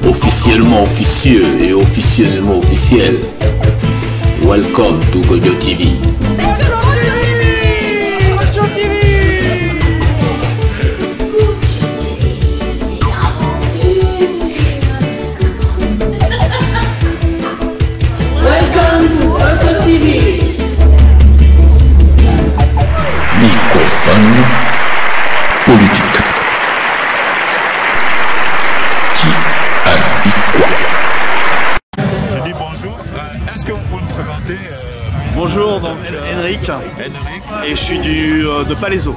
Officiellement officieux et officieusement officiel. Welcome to Gojo TV. Microphone politique. Qui a dit quoi? J'ai dit bonjour. Est-ce que vous pouvez me présenter Bonjour, donc Henrik, et je suis de Palaiseau,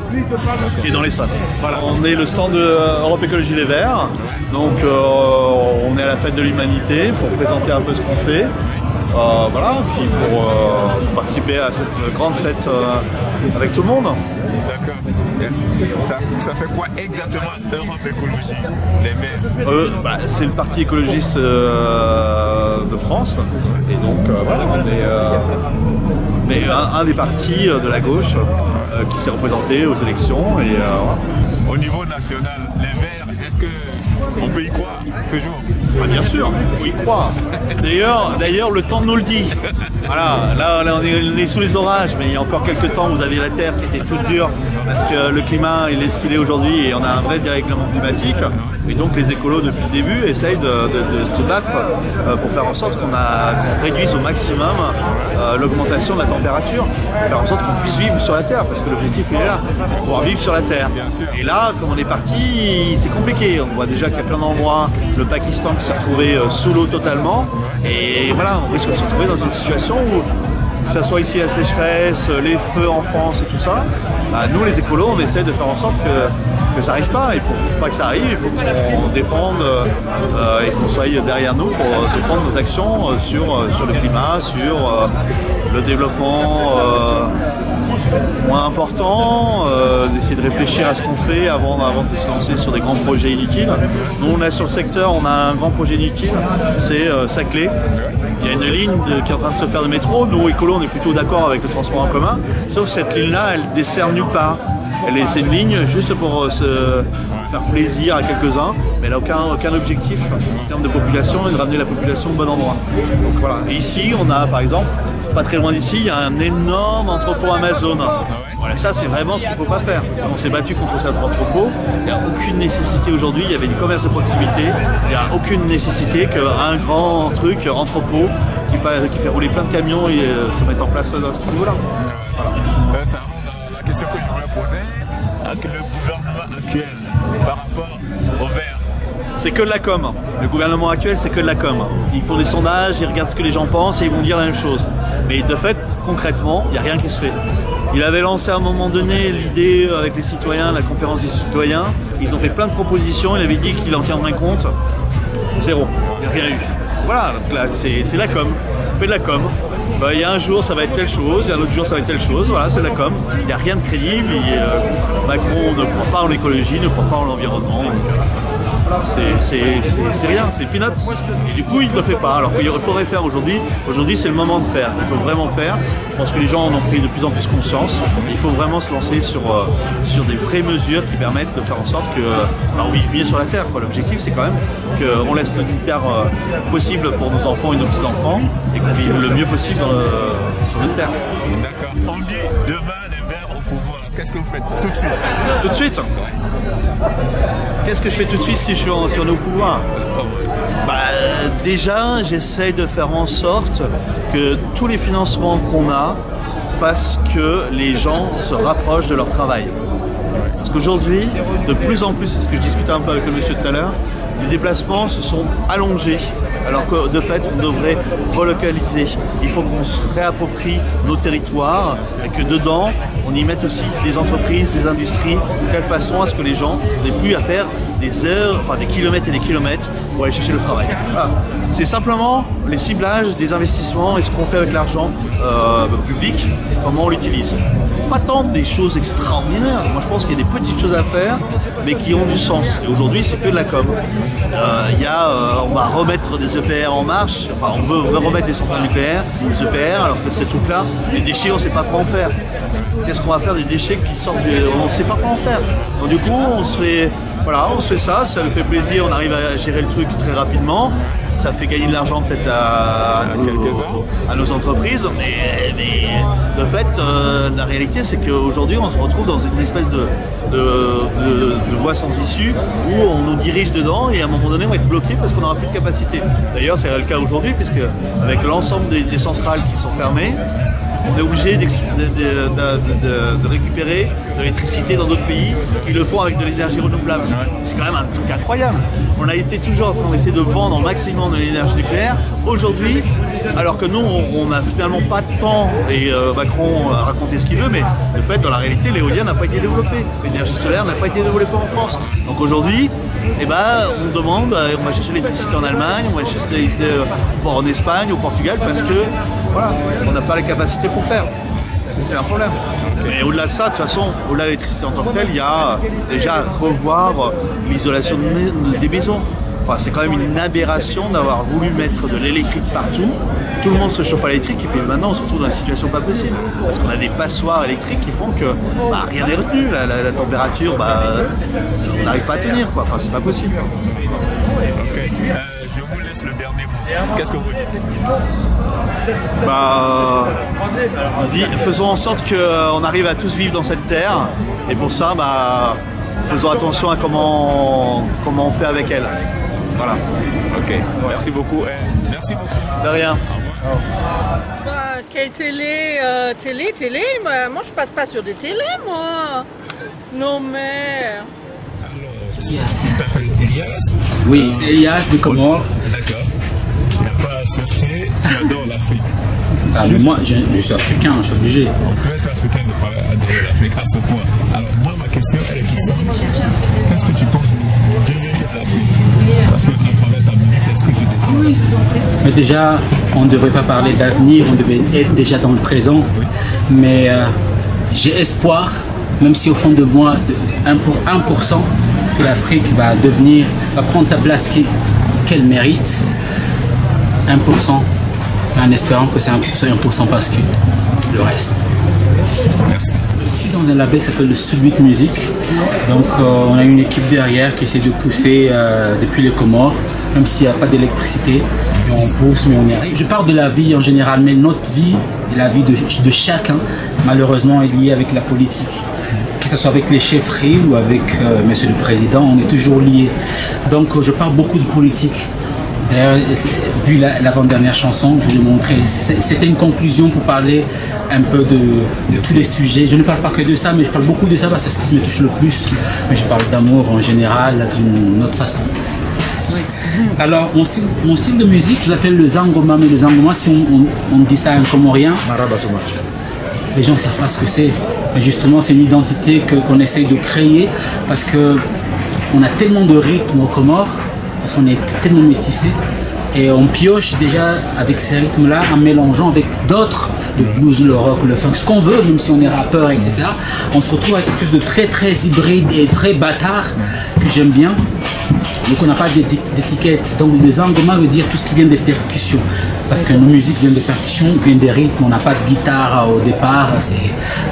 qui est dans l'Essonne. Voilà, on est le stand de Europe Écologie Les Verts, donc on est à la fête de l'humanité pour présenter un peu ce qu'on fait. Voilà, puis pour participer à cette grande fête avec tout le monde. D'accord. Ça fait quoi exactement Europe Écologie Les Verts? C'est le parti écologiste de France, et donc voilà, on est un des partis de la gauche qui s'est représenté aux élections. Et, au niveau national, les Verts, est-ce qu'on peut y croire toujours? Bien sûr, il faut y croire. D'ailleurs, le temps nous le dit. Voilà, là on est sous les orages, mais il y a encore quelques temps, vous avez la terre qui était toute dure parce que le climat il est ce qu'il est aujourd'hui et on a un vrai dérèglement climatique. Et donc les écolos depuis le début essayent de se battre pour faire en sorte qu'on réduise au maximum l'augmentation de la température, pour faire en sorte qu'on puisse vivre sur la terre, parce que l'objectif il est là, c'est de pouvoir vivre sur la terre. Et là, comme on est parti, c'est compliqué. On voit déjà qu'il y a plein d'endroits, le Pakistan qui s'est retrouvé sous l'eau totalement. Et voilà, on risque de se retrouver dans une situation où, que ce soit ici la sécheresse, les feux en France et tout ça, nous les écolos on essaie de faire en sorte que ça n'arrive pas. Et pour pas que ça arrive, il faut qu'on défende et qu'on soit derrière nous pour défendre nos actions sur le climat, sur le développement moins important, d'essayer de réfléchir à ce qu'on fait avant de se lancer sur des grands projets inutiles. Nous on est sur le secteur, on a un grand projet inutile, c'est Saclay. Il y a une ligne qui est en train de se faire de métro. Nous, écolos, on est plutôt d'accord avec le transport en commun. Sauf que cette ligne-là, elle dessert nulle part. C'est une ligne juste pour se faire plaisir à quelques-uns, mais elle n'a aucun objectif en termes de population et de ramener la population au bon endroit. Donc voilà. Et ici, on a par exemple, pas très loin d'ici, il y a un énorme entrepôt Amazon. Voilà, ça c'est vraiment ce qu'il ne faut pas faire. On s'est battu contre cet entrepôt. Il n'y a aucune nécessité aujourd'hui, il y avait du commerce de proximité, il n'y a aucune nécessité qu'un grand truc, entrepôt, qui fait rouler plein de camions et se mette en place à ce niveau-là. Voilà. Ça rend la question que je voulais poser à le gouvernement actuel par rapport au Verts. C'est que de la com. Le gouvernement actuel, c'est que de la com. Ils font des sondages, ils regardent ce que les gens pensent et ils vont dire la même chose. Mais de fait, concrètement, il n'y a rien qui se fait. Il avait lancé à un moment donné l'idée avec les citoyens, la conférence des citoyens. Ils ont fait plein de propositions, il avait dit qu'il en tiendrait compte. Zéro. Il n'y a rien eu. Voilà, c'est la com. On fait de la com. Il y a un jour ça va être telle chose, il y a un autre jour ça va être telle chose, voilà, c'est la com. Il n'y a rien de crédible, Macron ne croit pas en l'écologie, ne croit pas en l'environnement. C'est rien, c'est peanuts. Et du coup, il ne le fait pas. Alors qu'il faudrait faire aujourd'hui. Aujourd'hui, c'est le moment de faire. Il faut vraiment faire. Je pense que les gens en ont pris de plus en plus conscience. Il faut vraiment se lancer sur des vraies mesures qui permettent de faire en sorte qu'on vive mieux sur la Terre. L'objectif, c'est quand même qu'on laisse notre Terre possible pour nos enfants et nos petits-enfants et qu'on vive le mieux possible sur notre Terre. D'accord. On dit demain les Verts au pouvoir. Qu'est-ce que vous faites tout de suite? Tout de suite? Qu'est-ce que je fais tout de suite si je suis sur nos pouvoirs? Déjà, j'essaye de faire en sorte que tous les financements qu'on a fassent que les gens se rapprochent de leur travail. Parce qu'aujourd'hui, de plus en plus, c'est ce que je discutais un peu avec le monsieur tout à l'heure, les déplacements se sont allongés, alors que de fait, on devrait relocaliser. Il faut qu'on se réapproprie nos territoires et que dedans, on y mette aussi des entreprises, des industries, de telle façon à ce que les gens n'aient plus à faire des heures, enfin des kilomètres et des kilomètres pour aller chercher le travail. Voilà. C'est simplement les ciblages des investissements et ce qu'on fait avec l'argent public, comment on l'utilise. Pas tant des choses extraordinaires, moi je pense qu'il y a des petites choses à faire, mais qui ont du sens. Et aujourd'hui c'est que de la com. On va remettre des EPR en marche, enfin on veut remettre des centrales nucléaires, des EPR, alors que ces trucs-là, les déchets on ne sait pas quoi en faire. Qu'est-ce qu'on va faire des déchets qui sortent on ne sait pas quoi en faire. Donc du coup on se fait ça, ça nous fait plaisir, on arrive à gérer le truc très rapidement. Ça fait gagner de l'argent peut-être à nos entreprises, mais de fait, la réalité c'est qu'aujourd'hui on se retrouve dans une espèce de voie sans issue où on nous dirige dedans et à un moment donné on va être bloqué parce qu'on n'aura plus de capacité. D'ailleurs c'est le cas aujourd'hui puisque avec l'ensemble des centrales qui sont fermées, on est obligé de récupérer de l'électricité dans d'autres pays qui le font avec de l'énergie renouvelable. C'est quand même un truc incroyable. On a été toujours en train d'essayer de vendre au maximum de l'énergie nucléaire. Aujourd'hui, alors que nous, on n'a finalement pas de temps, et Macron a raconté ce qu'il veut, mais le fait, dans la réalité, l'éolien n'a pas été développé. L'énergie solaire n'a pas été développée en France. Donc aujourd'hui, on demande, on va chercher l'électricité en Allemagne, on va chercher en Espagne, au Portugal, parce que voilà, on n'a pas les capacités pour faire. C'est un problème. Mais au-delà de ça, de toute façon, au-delà de l'électricité en tant que telle, il y a déjà à revoir l'isolation des maisons. Enfin, c'est quand même une aberration d'avoir voulu mettre de l'électrique partout. Tout le monde se chauffe à l'électrique et puis maintenant on se retrouve dans une situation pas possible. Parce qu'on a des passoires électriques qui font que rien n'est retenu. La température, on n'arrive pas à tenir, quoi. Enfin, c'est pas possible. Ok. Je vous laisse le dernier mot. Qu'est-ce que vous dites? Faisons en sorte qu'on arrive à tous vivre dans cette terre. Et pour ça, faisons attention à comment on fait avec elle. Voilà. Ok. Merci beaucoup. Merci beaucoup. De rien. Quelle télé moi je passe pas sur des télés, moi. Non mais... Oui, c'est Elias de Comores. D'accord. Il n'y a pas à chercher, tu adores l'Afrique. Mais moi, je suis africain, je suis obligé. On peut être africain et ne pas adorer l'Afrique à ce point. Alors moi, ma question, elle est qui simple. Qu'est-ce que tu penses de devenir l'Afrique? Parce qu'à travers ta musique, c'est ce que tu défends. Mais déjà, on ne devrait pas parler d'avenir, on devait être déjà dans le présent. Oui. Mais j'ai espoir, même si au fond de moi, de 1%, que l'Afrique va prendre sa place qu'elle mérite. 1%, en espérant que c'est 1% parce que le reste. Merci. Je suis dans un label qui s'appelle le Sud-8 Music. Donc on a une équipe derrière qui essaie de pousser depuis les Comores, même s'il n'y a pas d'électricité. On pousse, mais on y arrive. Je parle de la vie en général, mais notre vie et la vie de chacun, malheureusement, est liée avec la politique. Que ce soit avec les chefferies ou avec Monsieur le Président, on est toujours liés. Donc je parle beaucoup de politique. D'ailleurs, vu l'avant-dernière chanson, je vous l'ai montré, c'était une conclusion pour parler un peu de tous les sujets. Je ne parle pas que de ça, mais je parle beaucoup de ça parce que c'est ce qui me touche le plus. Mais je parle d'amour en général, d'une autre façon. Alors, mon style de musique, je l'appelle le Zangoma, mais le Zangoma, si on dit ça à un Comorien, les gens ne savent pas ce que c'est. Mais justement, c'est une identité qu'on essaye de créer parce qu'on a tellement de rythmes aux Comores, parce qu'on est tellement métissés, et on pioche déjà avec ces rythmes-là en mélangeant avec d'autres, le blues, le rock, le funk, ce qu'on veut, même si on est rappeur, etc. On se retrouve avec quelque chose de très très hybride et très bâtard que j'aime bien. Donc on n'a pas d'étiquette. Donc le Zangoma veut dire tout ce qui vient des percussions. Parce que nos musiques viennent des percussions, viennent des rythmes, on n'a pas de guitare au départ.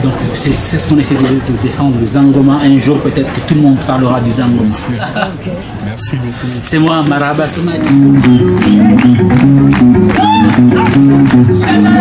Donc c'est ce qu'on essaie de défendre, le Zangoma. Un jour peut-être que tout le monde parlera du Zangoma. Merci beaucoup. C'est moi, Maraba Soumadi. Sanda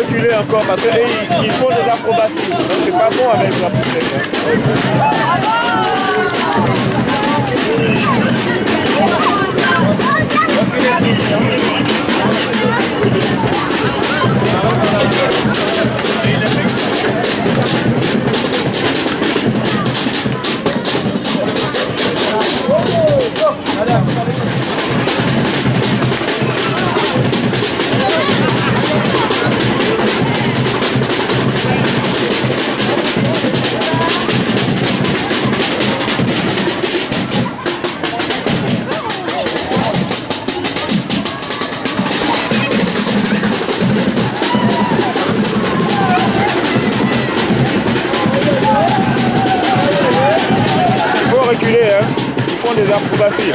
reculer encore parce qu'ils font des acrobaties. Donc c'est pas bon avec la poussette. Des acrobaties.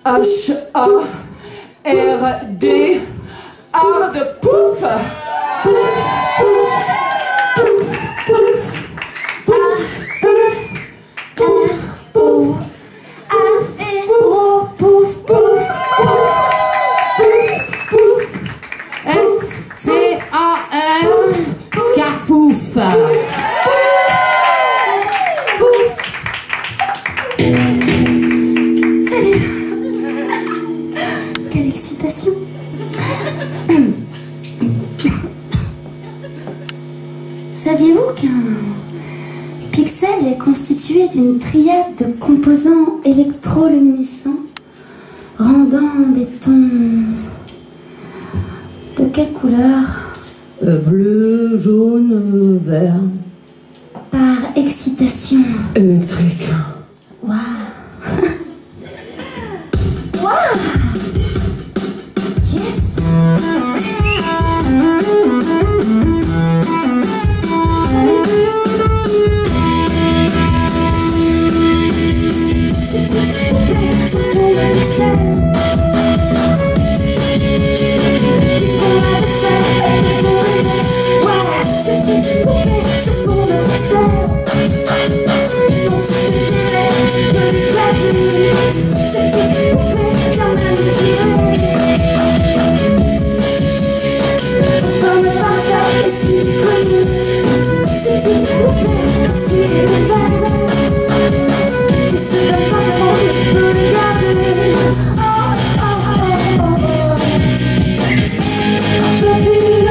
H-A-R-D, art de pouf, pouf, pouf, pouf, pouf, pouf, pouf, pouf, pouf, afro, pouf, pouf, pouf, pouf, S-C-A-R, scarpouf. Saviez-vous qu'un pixel est constitué d'une triade de composants électroluminescents rendant des tons de quelle couleur? Bleu, jaune, vert. Par excitation Électrique. Waouh. Waouh. Yes. J'applique le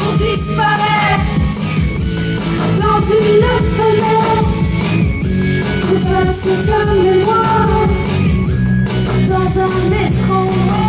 pour disparaître dans une fenêtre. J'efface ta mémoire dans un écran noir.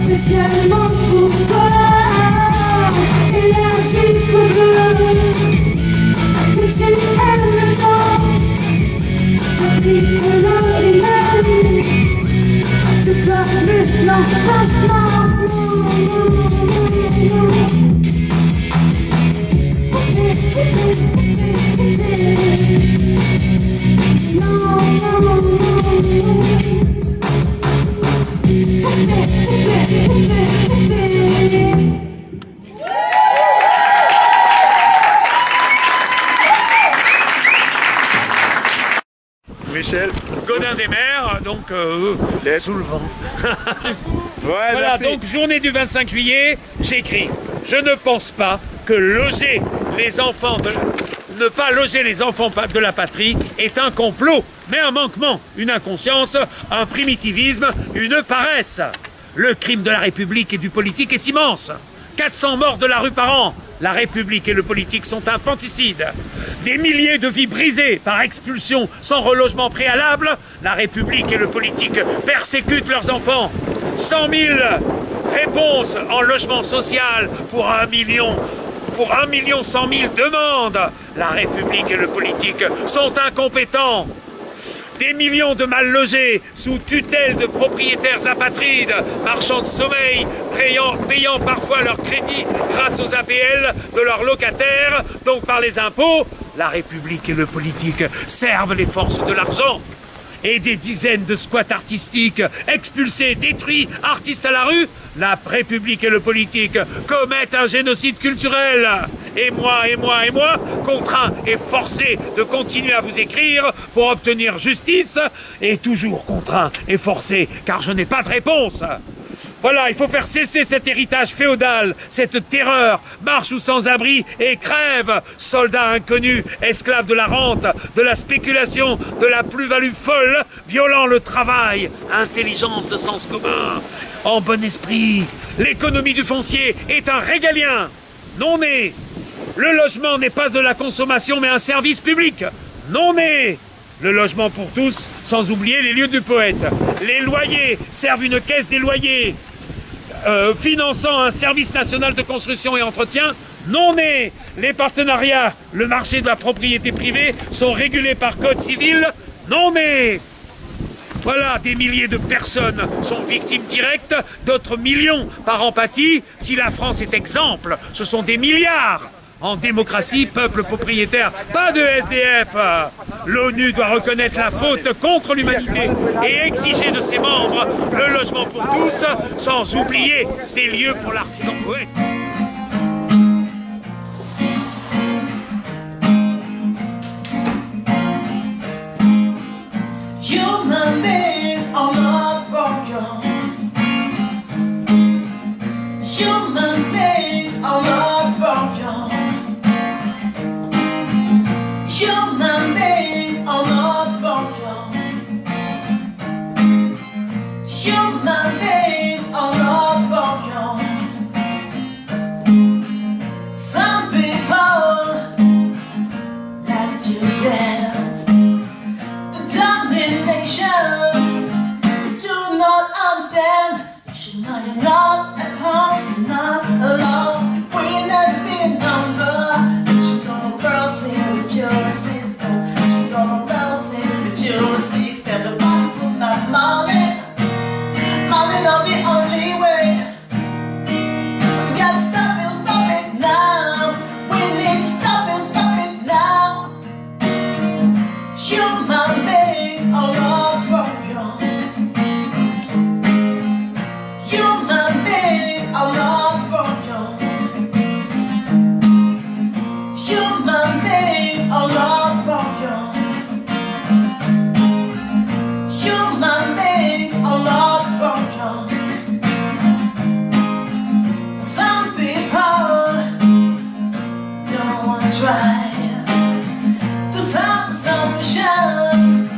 Spécialement pour toi, énergie pour bleu, que tu aimes tant. J'applique le lui-même, tu parles l'enfance. Michel Gaudin des Mers, donc sous le vent. Ouais, Voilà, merci. donc journée du 25 juillet, j'écris. Je ne pense pas que loger les enfants ne pas loger les enfants de la patrie est un complot, mais un manquement, une inconscience, un primitivisme, une paresse. Le crime de la République et du politique est immense. 400 morts de la rue par an. La République et le politique sont infanticides. Des milliers de vies brisées par expulsion sans relogement préalable. La République et le politique persécutent leurs enfants. 100 000 réponses en logement social pour 1 million. Pour 1 100 000 demandes. La République et le politique sont incompétents. Des millions de mal logés sous tutelle de propriétaires apatrides, marchands de sommeil, payant parfois leur crédit grâce aux APL de leurs locataires, donc par les impôts. La République et le politique servent les forces de l'argent. Et des dizaines de squats artistiques expulsés, détruits, artistes à la rue. La République et le politique commettent un génocide culturel. Et moi, contraints et forcés de continuer à vous écrire pour obtenir justice, et toujours contraints et forcés, car je n'ai pas de réponse. Voilà, il faut faire cesser cet héritage féodal, cette terreur, marche ou sans-abri et crève, soldats inconnus, esclaves de la rente, de la spéculation, de la plus-value folle, violant le travail, intelligence de sens commun. En bon esprit, l'économie du foncier est un régalien, non né. Le logement n'est pas de la consommation mais un service public, non né. Le logement pour tous, sans oublier les lieux du poète. Les loyers servent une caisse des loyers, finançant un service national de construction et entretien non né. Les partenariats, le marché de la propriété privée sont régulés par code civil non né. Voilà, des milliers de personnes sont victimes directes, d'autres millions par empathie. Si la France est exemple, ce sont des milliards. En démocratie, peuple propriétaire, pas de SDF. L'ONU doit reconnaître la faute contre l'humanité et exiger de ses membres le logement pour tous, sans oublier des lieux pour l'artisan poète. Human beings are not broken. Human beings are not broken. try to find the solution.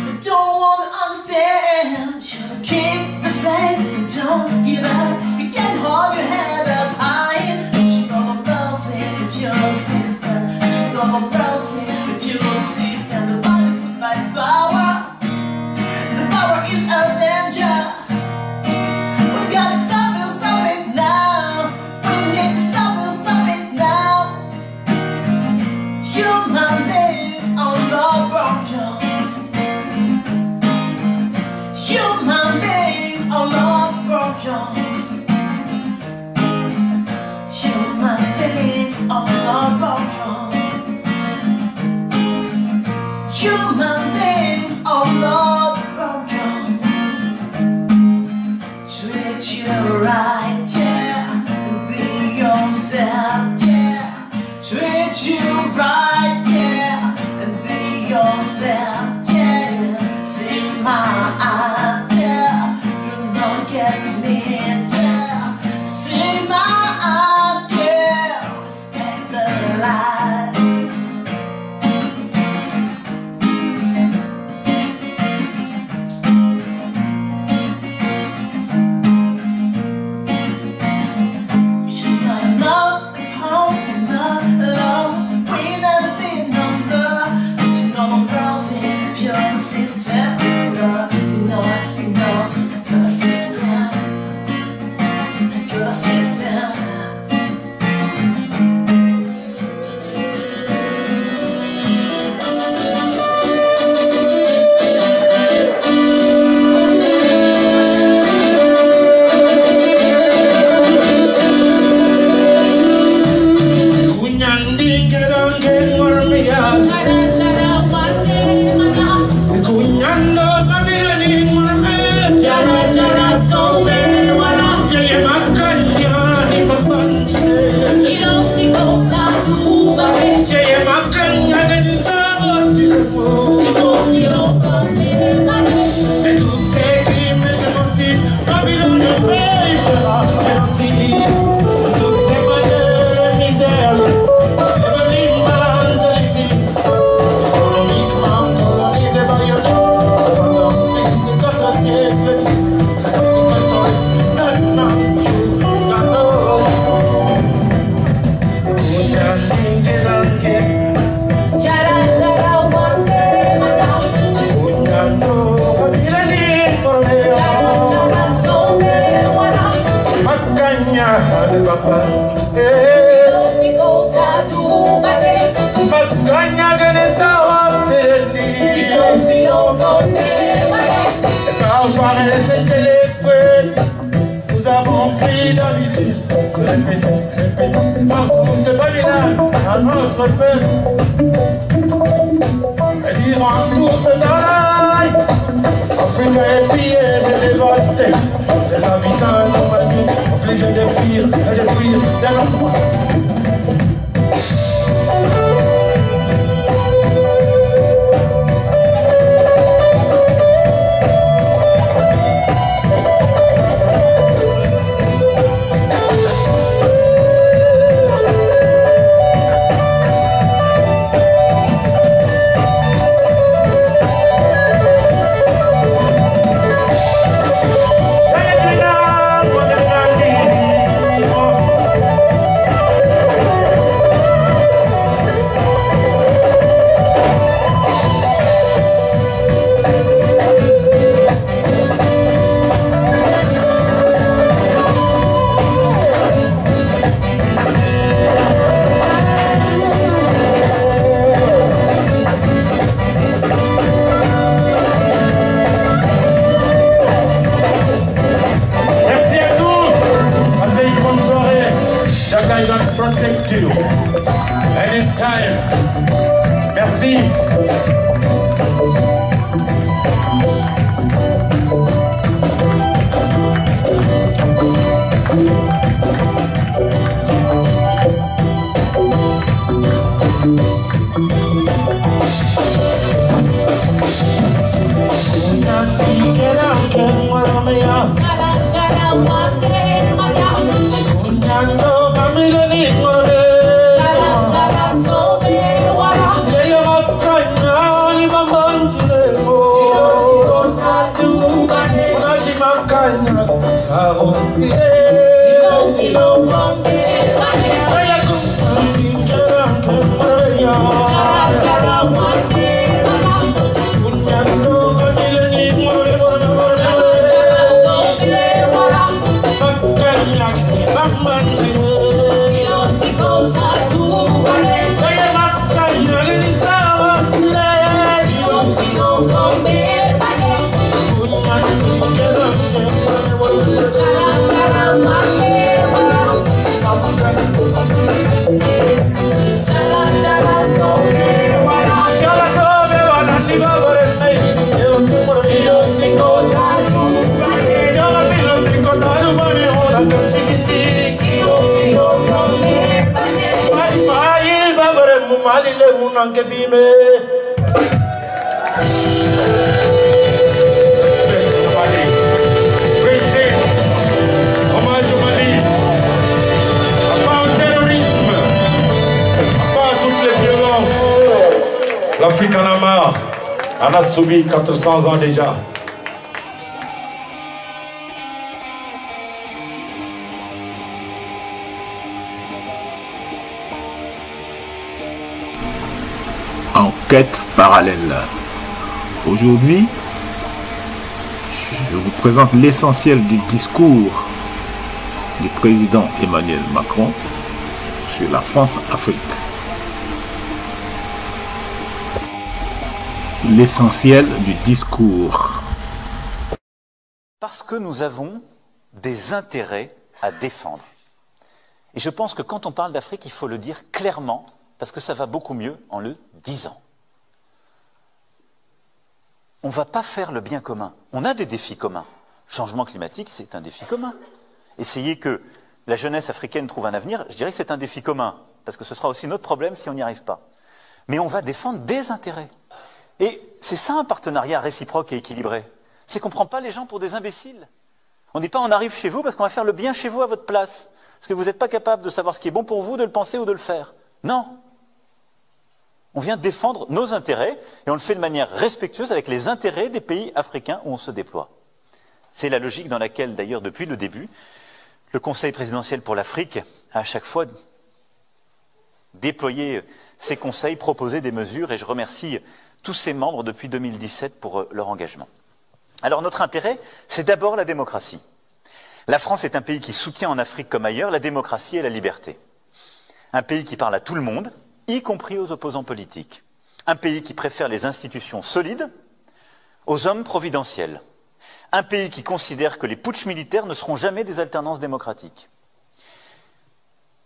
But don't want to understand. Should keep the faith and don't give up. You can't hold your head up high. But you know I'm bouncing with your system. But you know I'm bouncing with your system. The body with my power. The power is a danger. We gotta stop it now. We need to stop it now. Human beings are not broken. Human beings are not broken. Human beings are not broken. Human beings are not broken. Treat you right, yeah. Be yourself, yeah. Treat you right, yeah. And be yourself, yeah. See my eyes, yeah. You know get me, yeah. See my eyes, yeah. Respect the light. Nous avons pris d'habitude de répéter, parce qu'on ne pas à notre peuple. Elle ira en course dans l'ail. Afrique est pillée et dévastée. Ses habitants n'ont pas dû obligés de fuir et de fuir de l'endroit. Protect you anytime. Merci. Chala, chala, so L'Afrique en a marre, on a subi 400 ans déjà. Enquête parallèle. Aujourd'hui, je vous présente l'essentiel du discours du président Emmanuel Macron sur la France-Afrique. L'essentiel du discours. Parce que nous avons des intérêts à défendre. Et je pense que quand on parle d'Afrique, il faut le dire clairement, parce que ça va beaucoup mieux en le disant. On ne va pas faire le bien commun. On a des défis communs. Le changement climatique, c'est un défi commun. Essayer que la jeunesse africaine trouve un avenir, je dirais que c'est un défi commun, parce que ce sera aussi notre problème si on n'y arrive pas. Mais on va défendre des intérêts. Et c'est ça un partenariat réciproque et équilibré. C'est qu'on ne prend pas les gens pour des imbéciles. On ne dit pas on arrive chez vous parce qu'on va faire le bien chez vous à votre place. Parce que vous n'êtes pas capable de savoir ce qui est bon pour vous, de le penser ou de le faire. Non. On vient défendre nos intérêts et on le fait de manière respectueuse avec les intérêts des pays africains où on se déploie. C'est la logique dans laquelle, d'ailleurs, depuis le début, le Conseil présidentiel pour l'Afrique a à chaque fois déployé ses conseils, proposé des mesures et je remercie tous ses membres depuis 2017 pour leur engagement. Alors notre intérêt, c'est d'abord la démocratie. La France est un pays qui soutient en Afrique comme ailleurs la démocratie et la liberté. Un pays qui parle à tout le monde, y compris aux opposants politiques. Un pays qui préfère les institutions solides aux hommes providentiels. Un pays qui considère que les putschs militaires ne seront jamais des alternances démocratiques.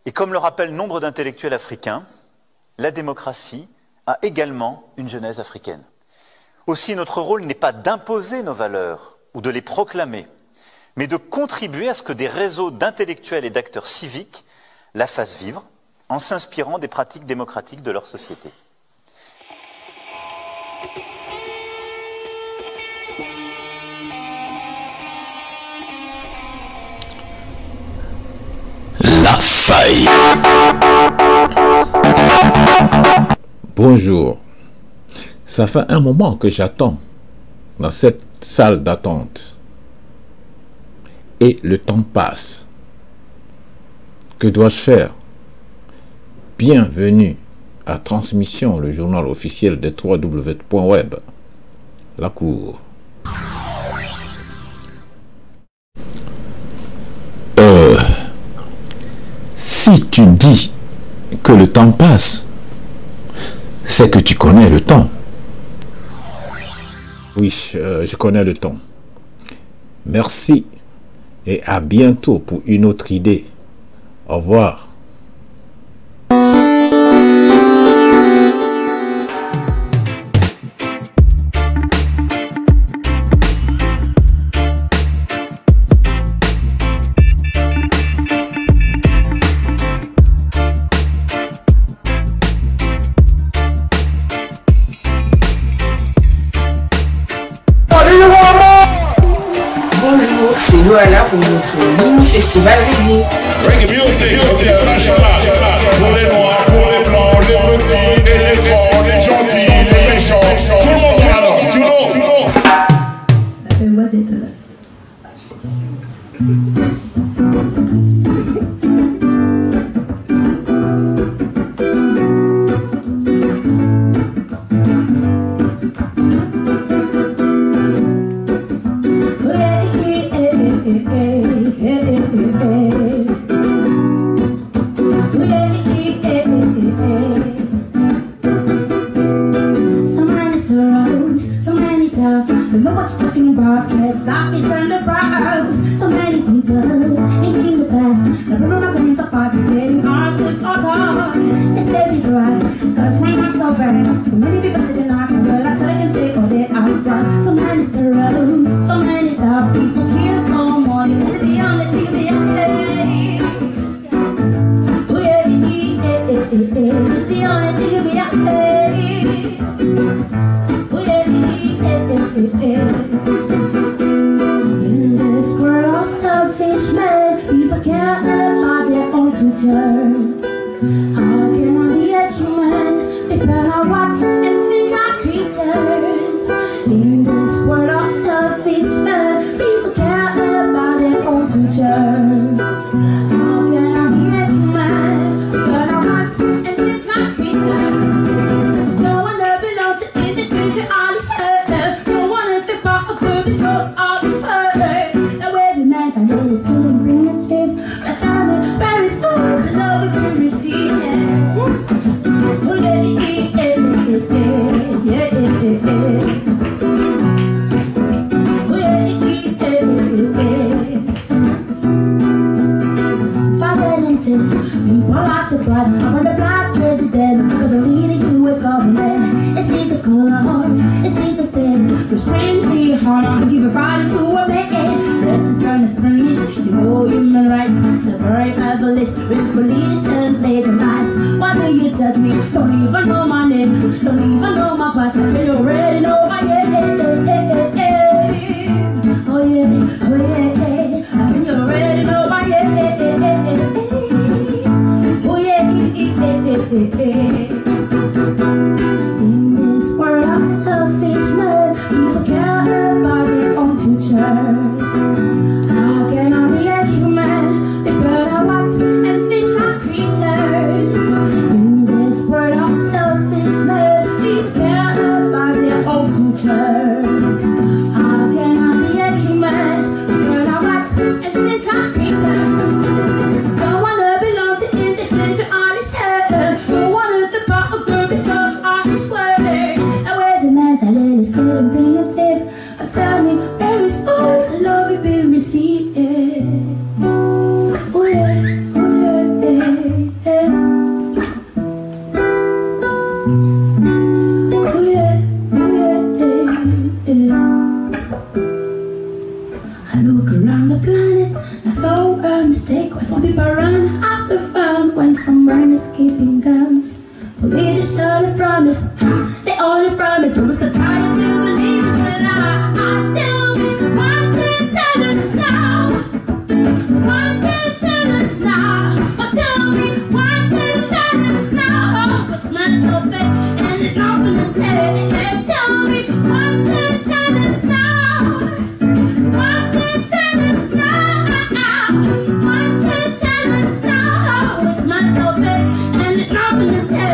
Et comme le rappellent nombre d'intellectuels africains, la démocratie a également une genèse africaine. Aussi, notre rôle n'est pas d'imposer nos valeurs ou de les proclamer, mais de contribuer à ce que des réseaux d'intellectuels et d'acteurs civiques la fassent vivre en s'inspirant des pratiques démocratiques de leur société. La faille. Bonjour. Ça fait un moment que j'attends dans cette salle d'attente. Et le temps passe. Que dois-je faire? Bienvenue à Transmission, le journal officiel des www.web. La cour. Si tu dis que le temps passe, c'est que tu connais le temps. Oui, je connais le temps. Merci et à bientôt pour une autre idée. Au revoir. Bonjour, c'est Loala pour notre mini-festival reggae. Reggae music, pour les noirs, pour les blancs, les petits et les grands, les gentils, les méchants, tout le monde dans la danse, sinon. Ça fait moi d'être là. life is turned around. So many people thinking the past. Never know my dreams are fast, it's getting hard to talk on. Let's stay bright, cause we're not so bad. So many people sitting out, but I thought I can take all that I've got. So many sorrows, so many top people kill for money. Let's be honest, think of the okay. Oh yeah, let's be honest, think of the okay. Oh yeah, in this world of selfish men, people can't live by their own future. How can I be a human? People are what and think are creatures. In this world of selfish men, people can't live by their own future. How can I be a human? People are what and think are creatures. No one ever belongs to in the future. All is certain. No one ever think about a perfect world. All is certain. The way we make our days good and primitive. But tell me, where is all the love we bring? People are surprised. I want the black president, but the leading US government. It's the color, it's the thing. The spring the heart, I'm giving Friday to a man. Rest is on his premise, you know human rights. The very abolish, risk police and play the nice. Why do you judge me? Don't even know my name, don't even know my past. I feel you already know my oh yeah, oh yeah, I feel you already know my in this world of selfish men, people care about their own future. How can I be a human? People are what and think like creatures. In this world of selfish men, people care about their own future. How can I be a human? People are what and think like creatures. Don't wanna belong to individual. Tell me, where is all the love we've been receiving? Oh yeah, oh yeah, yeah. Oh yeah, oh yeah, yeah. I look around the planet, I saw a mistake. Why some people run after fun when someone is keeping guns. Politics only promise, they only promise. But we're so tired to believe it till I still be one thing tell us now. One thing tell us now. Oh, tell me one thing tell us now. What's mine so big and it's not gonna tell. Tell me one thing tell us now. One thing tell us now. One thing tell us now. What's mine so big and it's not gonna tell.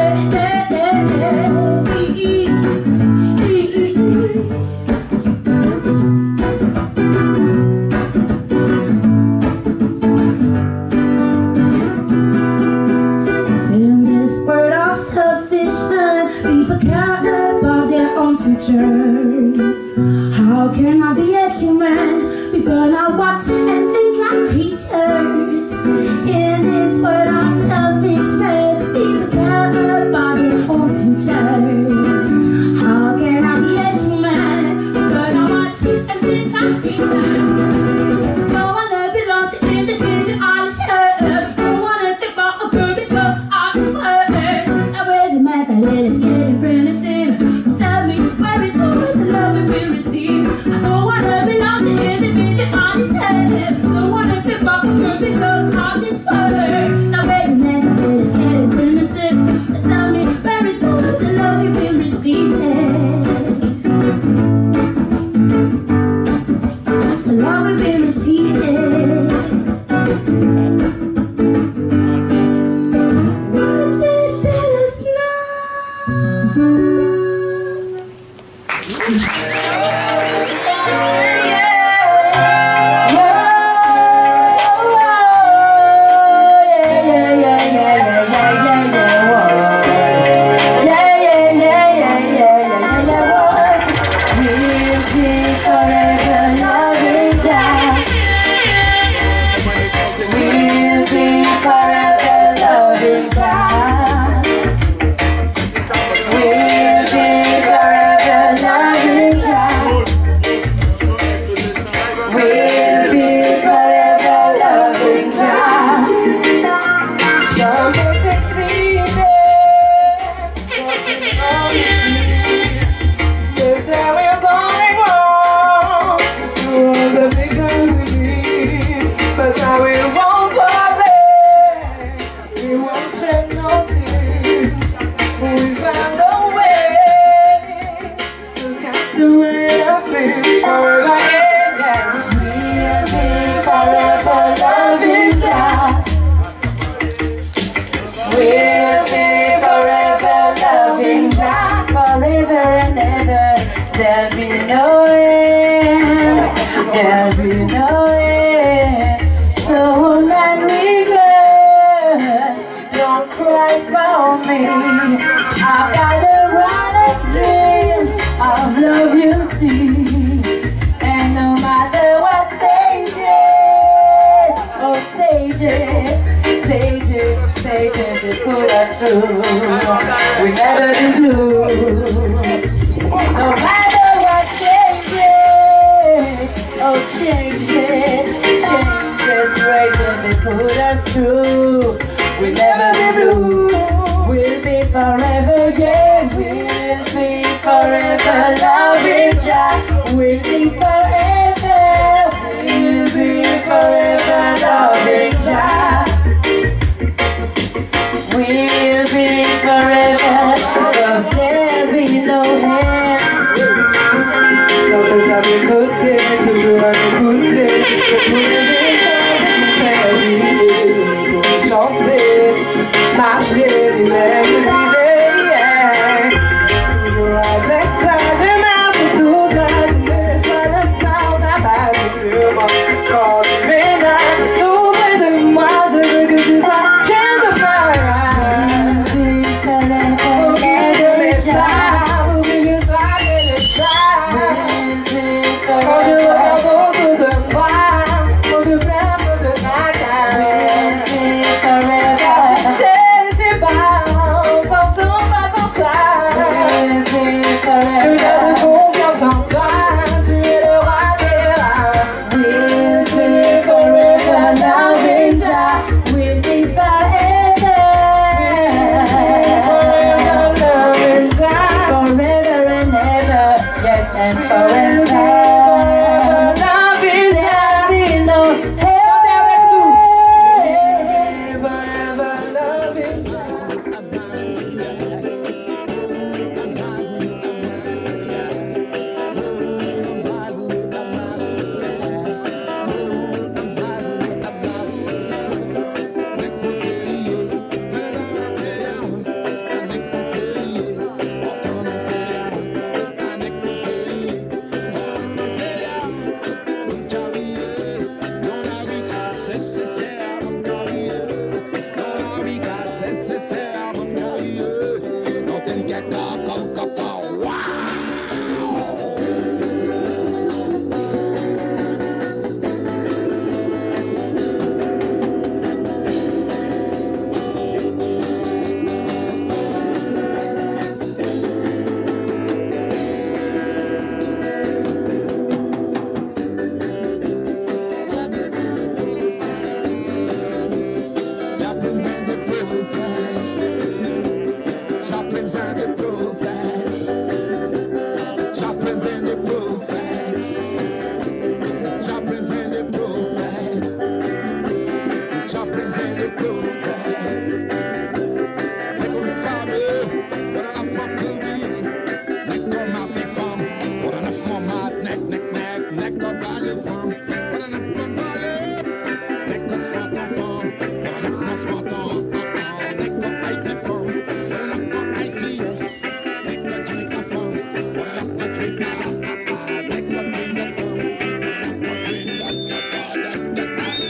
How can I be a human? People are what and think like creatures. In this world of selfish men, people care about their own futures. How can I be a human? People are what and think like creatures. Don't wanna belong to individual, all is hurt. Don't wanna think about a perfect world, all is hurt. I wear the math, I let it get primitive. Tell me, where is all the love we receive? I don't wanna belong to individual, all is hurt. Don't wanna think about a perfect world, all is hurt. Now wait a minute, I let it get primitive. Tell me, where is all the love we receive? The love we've been receiving. What did tell us now? Forever love Yes, that we're going wrong to all the vision we need, but now we won't worry, we won't shed no tears. We found a way to cast away our fear forever again. We'll be forever loving God. We'll be forever loving God, forever and ever. There'll be no end, there'll be no end. So hold and regret, don't cry for me. I've got the right dreams of love you see. And no matter what stages, oh stages, stages, stages that put us through, we never be blue. No matter what changes, oh changes, changes, raging that put us through, we never be blue. We'll be forever, yeah, we'll be forever loving Jah. We'll be forever, we'll be forever loving Jah. We'll be forever, but there'll be no end. Sometimes I've been good days, toujours à m'écouter. Je pourrais chanter, marcher les mêmes idées, yeah. Toujours avec toi, je marche toute la journée, soit le sang d'abattre sur moi. Quand tu m'énerves, tout près de moi, je veux que tu sois qu'un de ma rage. Oublie de mes plats, oublie que je sois que les plats. Quand je regarde autour de moi, faut que plein de ma carte. Car tu sais, c'est pas en pensant pas en toi. Je garde confiance en toi, tu es le roi des rois. We'll be forever loving Jah. We'll be forever, forever loving Jah. Forever and ever, yes and forever. Loving Jah, we know. Chantez avec nous. Forever loving Jah.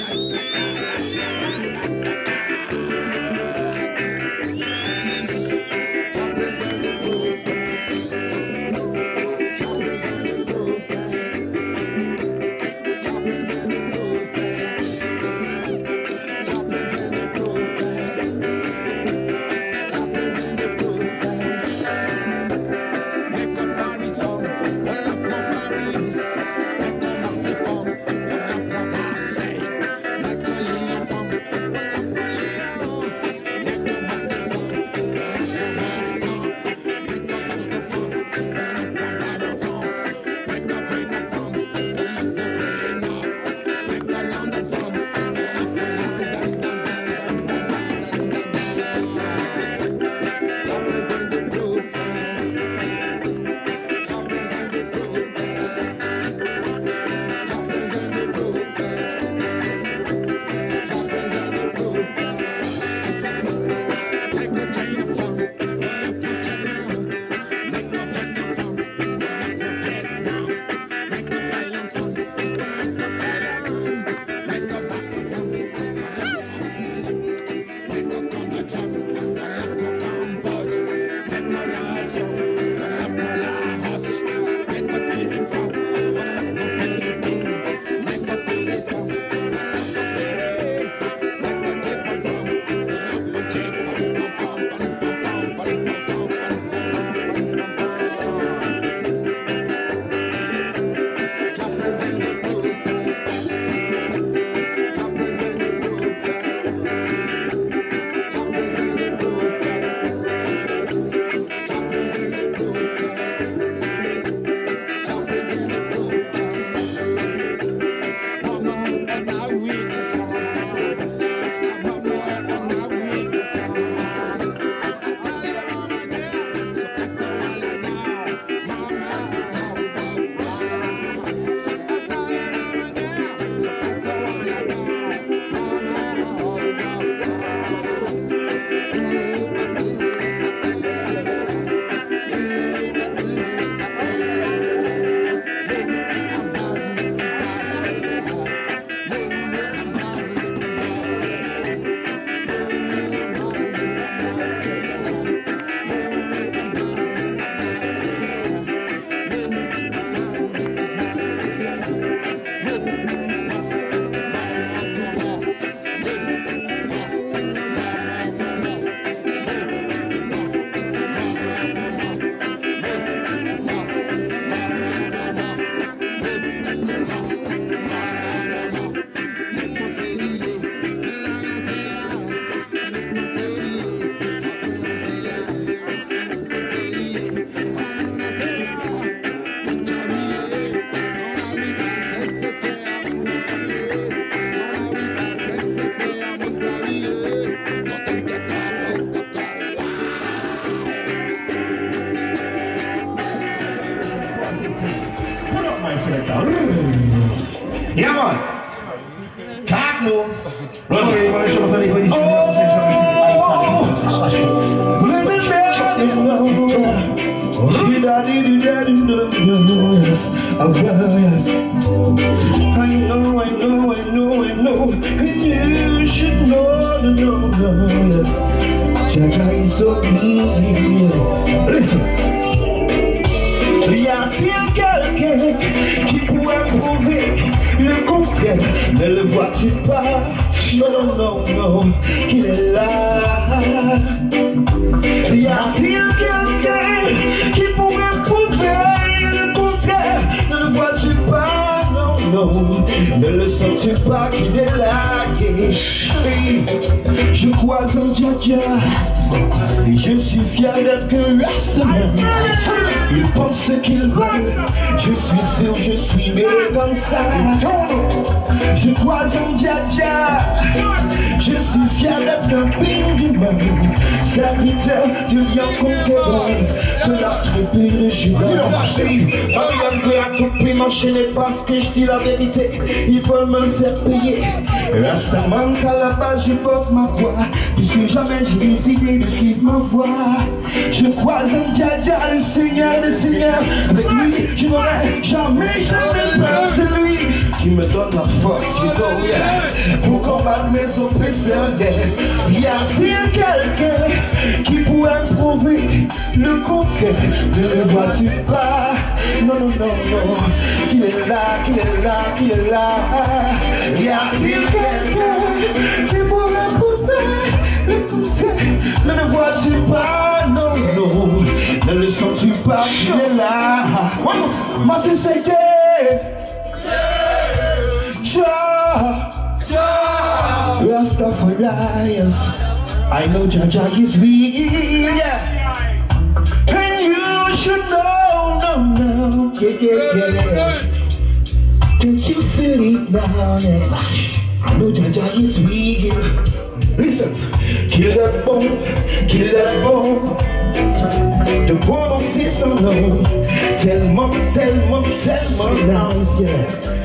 Yeah, man. Cardinals. Run away, man. Show us how they play this. I know. And you should know. Jaja is so mean. Listen. Y a-t-il quelqu'un qui pourrait prouver le contraire? Ne le vois-tu pas? Non, qu'il est là. Y a-t-il quelqu'un qui pourrait prouver le contraire? Ne le vois-tu pas? Non, ne le sens-tu pas qu'il est là? Je crois en Jaja et je suis fier d'être un Rastaman. Ils pensent ce qu'ils veulent, je suis sûr, je suis né comme ça. Je crois en Jaja, je suis fier d'être un Bingyman, serviteur du lion conquérant de la tribu de Juda. Babylone veut à tout prix m'enchaîner parce que je dis la vérité, ils veulent me le faire payer. Rastaman qu'à la base je porte ma croix, puisque jamais j'ai décidé de suivre ma voie. Je crois en Jaja, le Seigneur des Seigneurs. Avec lui je n'aurai jamais peur. C'est lui qui me donne la force pour combattre mes oppresseurs. Y a-t-il quelqu'un qui pourrait me prouver le contraire? Ne le vois-tu pas? Non, qu'il est là. Y a-t-il quelqu'un qui pourrait prouver le contraire? Ne le vois-tu pas? Non, ne le sens-tu pas qu'il est là? Ma fille c'est Rastafari, I know Jaja is real, yeah. And you should know, yeah. Don't you feel it now, yes? I know Jaja is real. Listen, kill that bomb, de prononcer son nom. Tellement nice, yeah.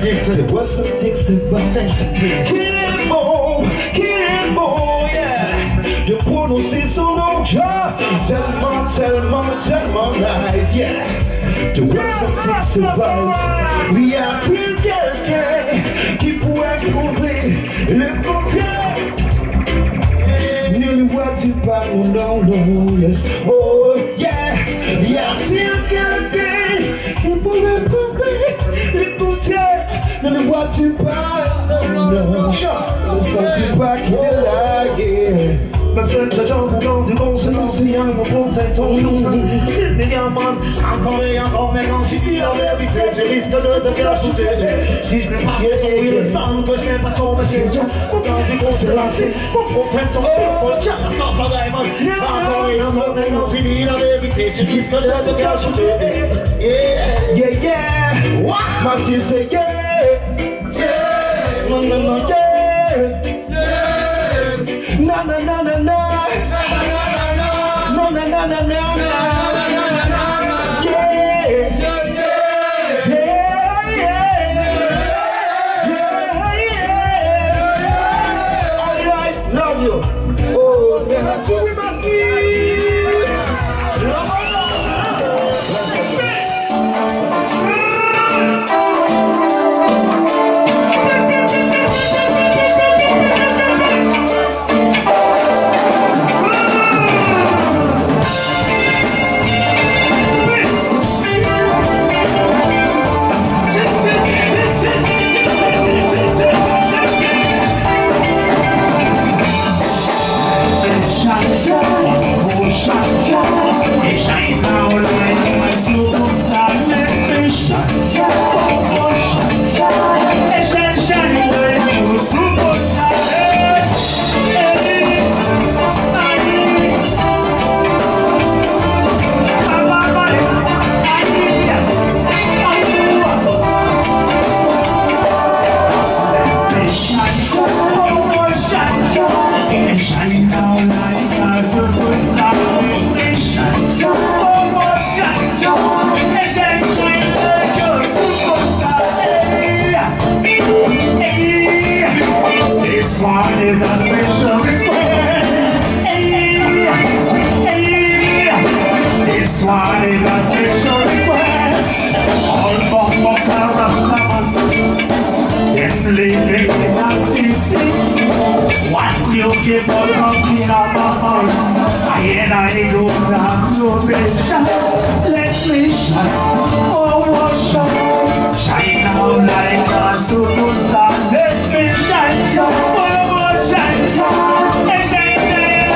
It wasn't six advice. Qu'il est bon, yeah. De prononcer son nom, tellement nice, yeah. The wasn't six advice. Y a-t-il quelqu'un qui pourrait prouver le contraire? Ne le vois-tu pas? Non, yes. Oh, yeah. man. Encore et encore, mais quand tu dis la vérité, tu risques de te faire shooter. Si je n'ai pas raison, il semble que je n'ai pas ton messenger. Mon plan du gros c'est lancé, mon problème ton cœur, mon cœur sans pareil, man. Encore et encore, mais quand tu dis la vérité, tu risques de te faire shooter. Yeah, yeah, yeah. What? Ma fille c'est yeah. Yeah. Non, non, non, yeah. Yeah. Na, na, na, na, na. Na, na, na, na, na, na. Give up on me, I ain't going down to be shine. Let me shine, oh shine, shine out like a superstar. Let me shine, oh shine, shine, shine, shine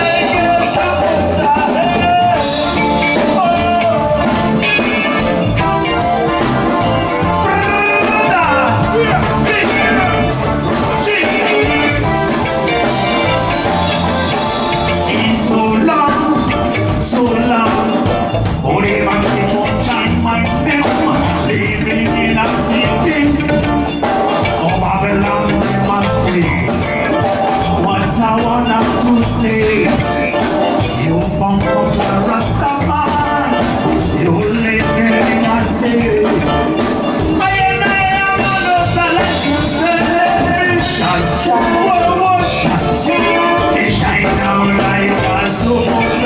like a superstar.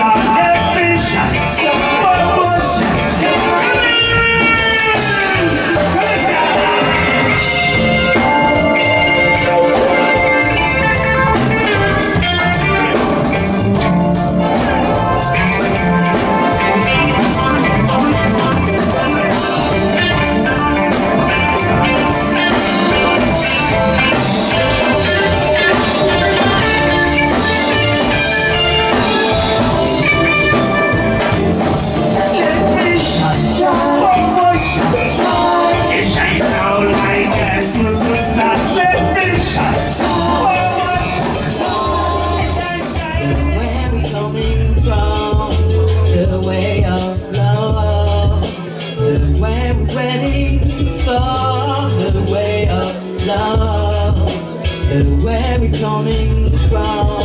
Where we coming from?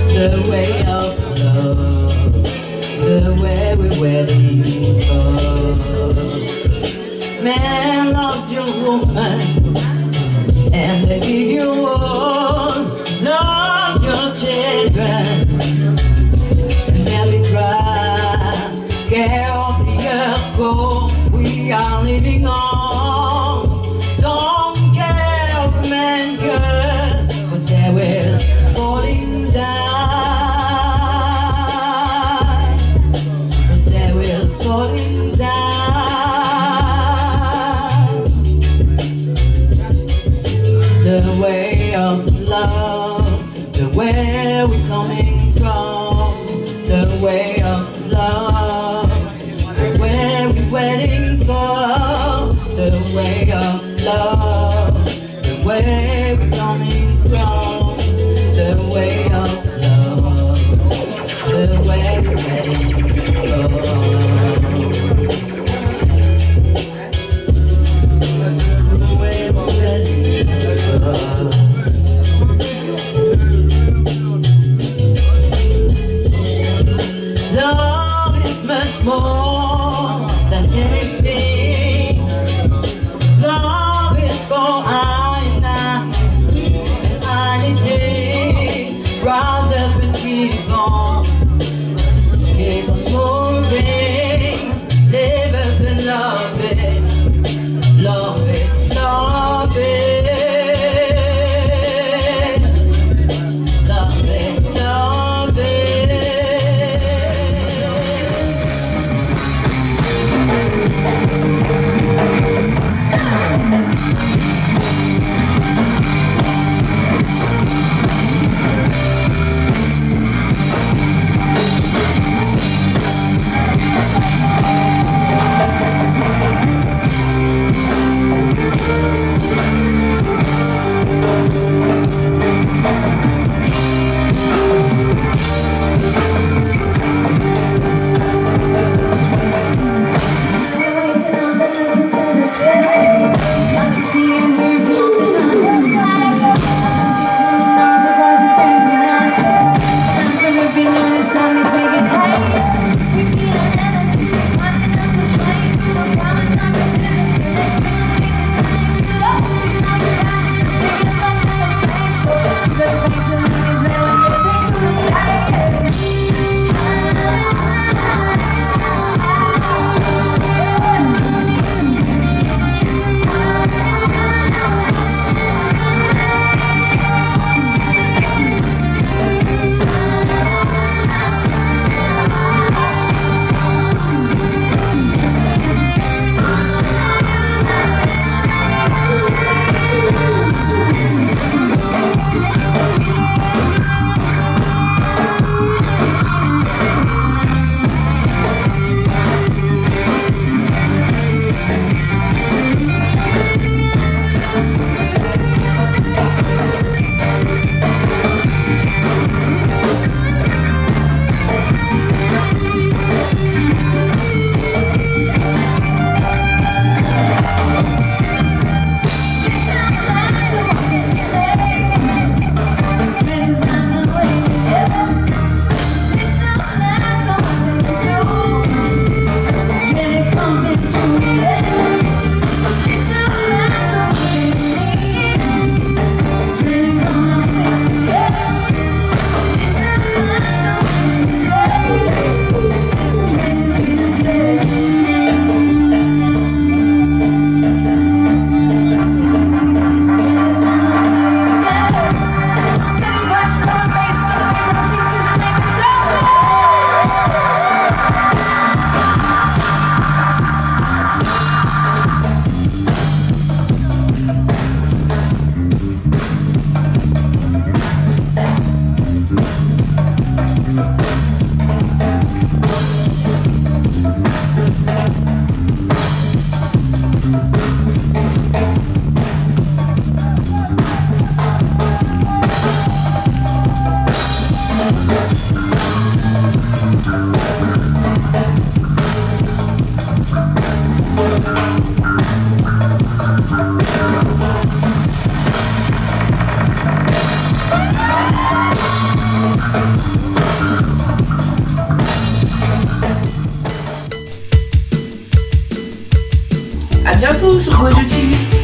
The way of love, the way we're waiting for. Man loves your woman, and they give you all. Love your children, and never cry. Care of the earth, go, we are living on. Don't care of man, girl, 'cause they will falling down. 'Cause they will falling down. The way of love, the way we're coming from, the way of love, the way waiting for the way of love, the way we're coming from, the way of love, the way we're waiting for. Love is much more than anything. Love is for I need you. Rise up and keep on moving. Live up and love it, love it, love it. À bientôt sur Gojo TV.